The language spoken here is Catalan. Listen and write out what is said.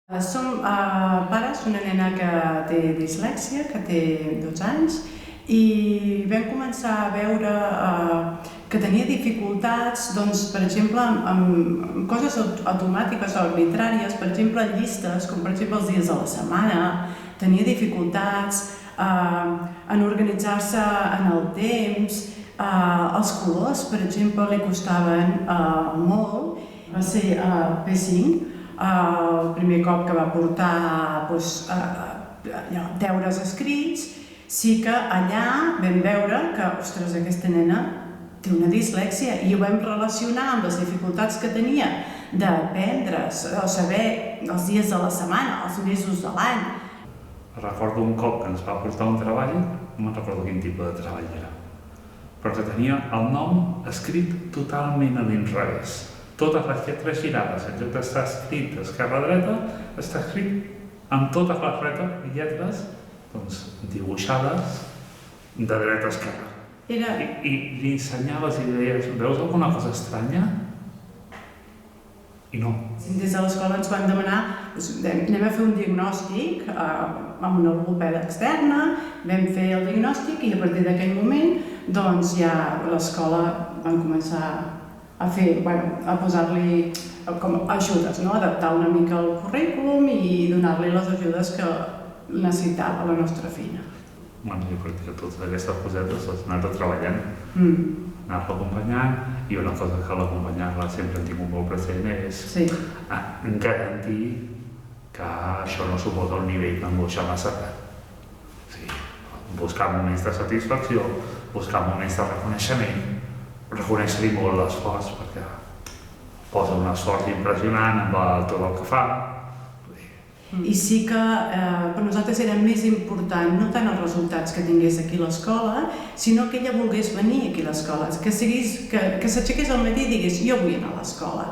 Som pares d'una nena que té dislèxia, que té 12 anys, i vam començar a veure que tenia dificultats, doncs, per exemple, amb coses automàtiques o arbitràries, per exemple, llistes, com per exemple els dies de la setmana, tenia dificultats en organitzar-se en el temps, els colors, per exemple, li costaven molt. Va ser P5, el primer cop que va portar deures escrits. Sí que allà vam veure que, ostres, aquesta nena té una dislèxia i ho vam relacionar amb les dificultats que tenia d'aprendre's o saber els dies de la setmana, els mesos de l'any. Recordo un cop que ens va portar un treball, no me'n recordo quin tipus de treball era, però que tenia el nom escrit totalment a l'inrevés. Totes les lletres girades, en lloc d'estar escrit d'esquerra-dreta, està escrit amb totes les lletres dibuixades de dreta a esquerra. I li ensenyaves i deies, veus alguna cosa estranya? I no. Des de l'escola ens van demanar, anem a fer un diagnòstic amb una logopeda externa, vam fer el diagnòstic i a partir d'aquell moment doncs ja l'escola van començar a posar-li ajudes, adaptar una mica el currículum i donar-li les ajudes que necessitava la nostra filla. Jo crec que totes aquestes cosetes les he anat treballant, anar-la acompanyant, i una cosa que l'acompanyar-la sempre hem tingut molt present és garantir que això no suposa un nivell d'angoixa massa gran. Buscar moments de satisfacció, buscar moments de reconeixement, reconèixer-li molt l'esforç perquè posa un esforç impressionant amb tot el que fa. I sí que per nosaltres era més important no tant els resultats que tingués aquí a l'escola, sinó que ella volgués venir aquí a l'escola, que s'aixequés al matí i digués jo vull anar a l'escola.